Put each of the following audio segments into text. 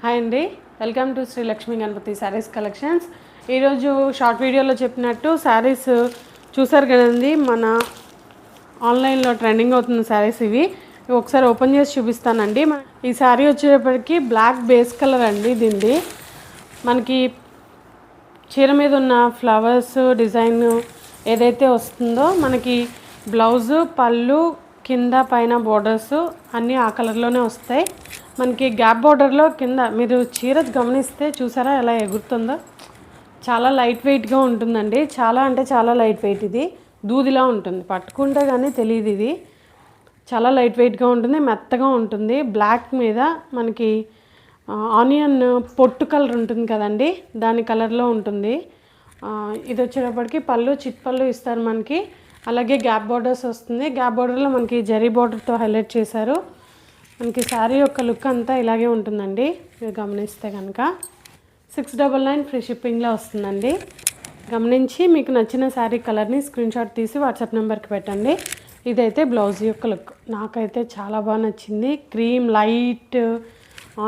Hi అండి, welcome to Shri Lakshmi Ganapati sarees collections. ఈరోజు short వీడియోలో చెప్పినట్టు శారీస్ చూసారు కదండి. మన ఆన్లైన్లో ట్రెండింగ్ అవుతున్న శారీస్ ఇవి ఒకసారి ఓపెన్ చేసి చూపిస్తానండి. ఈ శారీ వచ్చేటప్పటికి బ్లాక్ బేస్ కలర్ అండి. దీనిది మనకి చీర మీద ఉన్న ఫ్లవర్స్ డిజైన్ ఏదైతే వస్తుందో మనకి బ్లౌజు పళ్ళు కింద పైన బోర్డర్స్ అన్నీ ఆ కలర్లోనే వస్తాయి. మనకి గ్యాప్ బోర్డర్లో కింద మీరు చీర గమనిస్తే చూసారా ఎలా ఎగురుతుందో. చాలా లైట్ వెయిట్గా ఉంటుందండి. చాలా అంటే చాలా లైట్ వెయిట్. ఇది దూదిలా ఉంటుంది, పట్టుకుంటే కానీ తెలియదు. ఇది చాలా లైట్ వెయిట్గా ఉంటుంది, మెత్తగా ఉంటుంది. బ్లాక్ మీద మనకి ఆనియన్ పొట్టు కలర్ ఉంటుంది కదండి, దాని కలర్లో ఉంటుంది. ఇది వచ్చేటప్పటికి పళ్ళు చిట్ పళ్ళు ఇస్తారు మనకి. అలాగే గ్యాప్ బోర్డర్స్ వస్తుంది. గ్యాప్ బోర్డర్లో మనకి జరీ బోర్డర్తో హైలైట్ చేశారు. మనకి శారీ యొక్క లుక్ అంతా ఇలాగే ఉంటుందండి. మీరు గమనిస్తే కనుక 699 ఫ్రీ షిప్పింగ్లో వస్తుందండి. గమనించి మీకు నచ్చిన శారీ కలర్ని స్క్రీన్షాట్ తీసి వాట్సాప్ నెంబర్కి పెట్టండి. ఇదైతే బ్లౌజ్ యొక్క లుక్ నాకైతే చాలా బాగా నచ్చింది. క్రీమ్ లైట్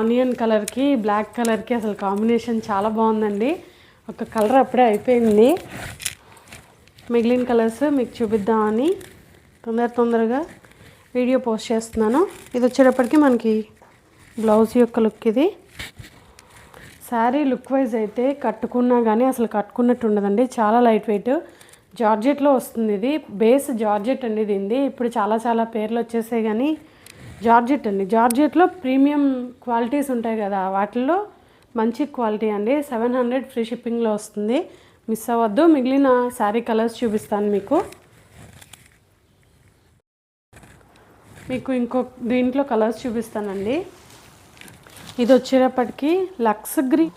ఆనియన్ కలర్కి బ్లాక్ కలర్కి అసలు కాంబినేషన్ చాలా బాగుందండి. ఒక కలర్ అప్పుడే అయిపోయింది. మిగిలిన కలర్స్ మీకు చూపిద్దామని తొందరగా వీడియో పోస్ట్ చేస్తున్నాను. ఇది వచ్చేటప్పటికి మనకి బ్లౌజ్ యొక్క లుక్. ఇది శారీ లుక్ వైజ్ అయితే కట్టుకున్నా కానీ అసలు కట్టుకున్నట్టు ఉండదండి. చాలా లైట్ వెయిట్ జార్జెట్లో వస్తుంది. ఇది బేస్ జార్జెట్ అండి. దీనిది ఇప్పుడు చాలా పేర్లు వచ్చేసాయి కానీ జార్జెట్ అండి. జార్జెట్లో ప్రీమియం క్వాలిటీస్ ఉంటాయి కదా, వాటిల్లో మంచి క్వాలిటీ అండి. 700 ఫ్రీ షిప్పింగ్లో వస్తుంది. మిస్ అవ్వద్దు. మిగిలిన శారీ కలర్స్ చూపిస్తాను మీకు ఇంకో దీంట్లో కలర్స్ చూపిస్తానండి. ఇది వచ్చేటప్పటికి లక్స్ గ్రీన్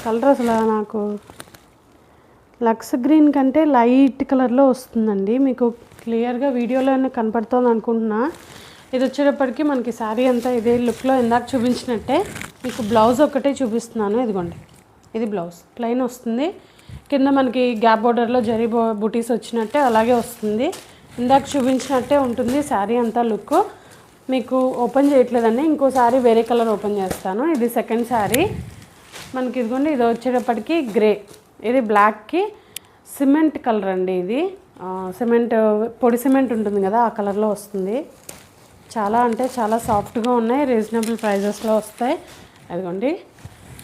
కలర్. అసలు నాకు లక్స్ గ్రీన్ కంటే లైట్ కలర్లో వస్తుందండి. మీకు క్లియర్గా వీడియోలోనే కనపడుతుంది అనుకుంటున్నా. ఇది వచ్చేటప్పటికి మనకి శారీ అంతా ఇదే లుక్లో ఇందాక చూపించినట్టే. మీకు బ్లౌజ్ ఒకటే చూపిస్తున్నాను. ఇదిగోండి, ఇది బ్లౌజ్ ప్లెయిన్ వస్తుంది. కింద మనకి గ్యాప్ బోర్డర్లో జరీ బుటీస్ వచ్చినట్టే అలాగే వస్తుంది. ఇందాక చూపించినట్టే ఉంటుంది శారీ అంతా లుక్. మీకు ఓపెన్ చేయట్లేదండి, ఇంకో శారీ వేరే కలర్ ఓపెన్ చేస్తాను. ఇది సెకండ్ శారీ మనకి. ఇదిగోండి, ఇది వచ్చేటప్పటికి గ్రే, ఇది బ్లాక్కి సిమెంట్ కలర్ అండి. ఇది సిమెంట్ పొడి సిమెంట్ ఉంటుంది కదా, ఆ కలర్లో వస్తుంది. చాలా అంటే చాలా సాఫ్ట్గా ఉన్నాయి. రీజనబుల్ ప్రైజెస్లో వస్తాయి. ఇదిగోండి,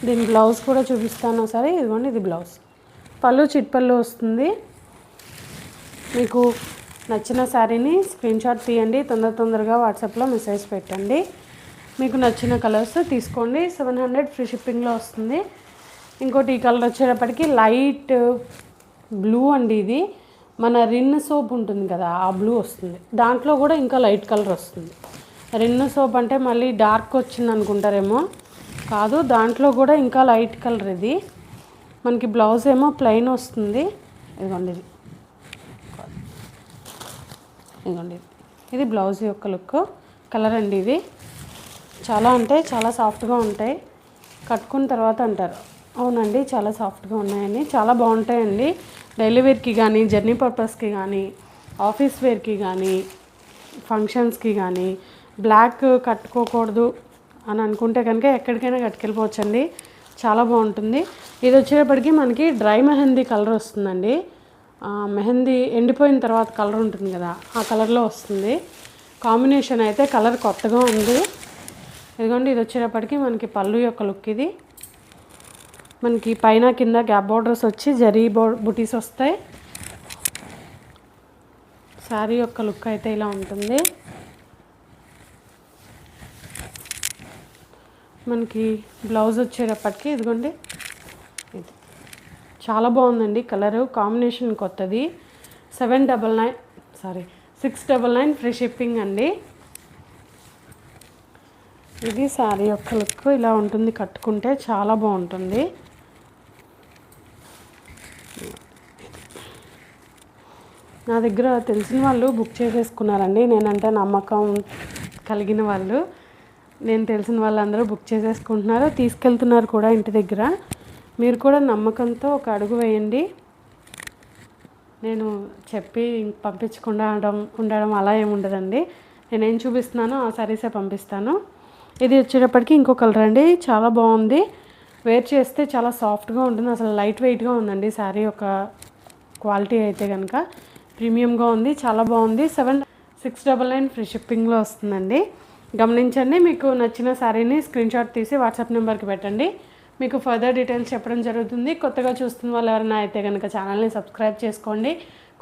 దీని బ్లౌజ్ కూడా చూపిస్తాను ఒకసారి. ఇదిగోండి, ఇది బ్లౌజ్. పళ్ళు చిట్ పళ్ళు వస్తుంది. మీకు నచ్చిన శారీని స్క్రీన్షాట్ తీయండి. తొందరగా వాట్సాప్లో మెసేజ్ పెట్టండి. మీకు నచ్చిన కలర్స్ తీసుకోండి. 700 ఫ్రీ షిప్పింగ్లో వస్తుంది. ఇంకోటి ఈ కలర్ వచ్చేటప్పటికి లైట్ బ్లూ అండి. ఇది మన రిన్ సోప్ ఉంటుంది కదా, ఆ బ్లూ వస్తుంది. దాంట్లో కూడా ఇంకా లైట్ కలర్ వస్తుంది. రిన్ సోప్ అంటే మళ్ళీ డార్క్ వచ్చింది అనుకుంటారేమో, కాదు. దాంట్లో కూడా ఇంకా లైట్ కలర్. ఇది మనకి బ్లౌజ్ ఏమో ప్లెయిన్ వస్తుంది. ఇదిగోండి, ఇది బ్లౌజ్ యొక్క లుక్ కలర్ అండి. ఇది చాలా అంటే చాలా సాఫ్ట్గా ఉంటాయి. కట్టుకున్న తర్వాత అంటారు అవునండి చాలా సాఫ్ట్గా ఉన్నాయని. చాలా బాగుంటాయండి. డైలీ వేర్కి కానీ, జర్నీ పర్పస్కి కానీ, ఆఫీస్ వేర్కి కానీ, ఫంక్షన్స్కి కానీ, బ్లాక్ కట్టుకోకూడదు అని అనుకుంటే కనుక ఎక్కడికైనా కట్టుకెళ్ళిపోవచ్చండి. చాలా బాగుంటుంది. ఇది వచ్చేటప్పటికి మనకి డ్రై మెహందీ కలర్ వస్తుందండి. మెహందీ ఎండిపోయిన తర్వాత కలర్ ఉంటుంది కదా, ఆ కలర్లో వస్తుంది. కాంబినేషన్ అయితే కలర్ కొత్తగా ఉంది. ఇదిగోండి, ఇది వచ్చేటప్పటికి మనకి పళ్ళు యొక్క లుక్. ఇది మనకి పైన కింద గ్యాప్ బోర్డర్స్ వచ్చి జరీ బుటీస్ వస్తాయి. శారీ యొక్క లుక్ అయితే ఇలా ఉంటుంది. మనకి బ్లౌజ్ వచ్చేటప్పటికి ఇదిగోండి, ఇది చాలా బాగుందండి. కలరు కాంబినేషన్ కొత్తది. 699 ఫ్రీ షిప్పింగ్ అండి. ఇది శారీ యొక్క లుక్ ఇలా ఉంటుంది. కట్టుకుంటే చాలా బాగుంటుంది. నా దగ్గర తెలిసిన వాళ్ళు బుక్ చేసేసుకున్నారండి. నేనంటే నమ్మకం కలిగిన వాళ్ళు, నేను తెలిసిన వాళ్ళందరూ బుక్ చేసేసుకుంటున్నారు, తీసుకెళ్తున్నారు కూడా ఇంటి దగ్గర. మీరు కూడా నమ్మకంతో ఒక అడుగు వేయండి. నేను చెప్పి పంపించకుండా ఉండడం అలా ఏమి ఉండదండి. నేనేం చూపిస్తున్నానో ఆ శారీసే పంపిస్తాను. ఇది వచ్చేటప్పటికి ఇంకో కలర్ అండి, చాలా బాగుంది. వేర్ చేస్తే చాలా సాఫ్ట్గా ఉంటుంది, అసలు లైట్ వెయిట్గా ఉందండి శారీ యొక్క క్వాలిటీ అయితే కనుక ప్రీమియంగా ఉంది, చాలా బాగుంది. 7699 ఫ్రీ షిప్పింగ్లో వస్తుందండి. గమనించండి. మీకు నచ్చిన శారీని స్క్రీన్ షాట్ తీసి వాట్సాప్ నెంబర్కి పెట్టండి, మీకు ఫర్దర్ డీటెయిల్స్ చెప్పడం జరుగుతుంది. కొత్తగా చూస్తున్న వాళ్ళు ఎవరైనా అయితే కనుక ఛానల్ని సబ్స్క్రైబ్ చేసుకోండి.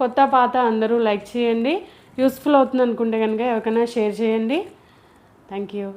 కొత్త పాత అందరూ లైక్ చేయండి. యూస్ఫుల్ అవుతుంది అనుకుంటే కనుక ఎవరికైనా షేర్ చేయండి. Thank you.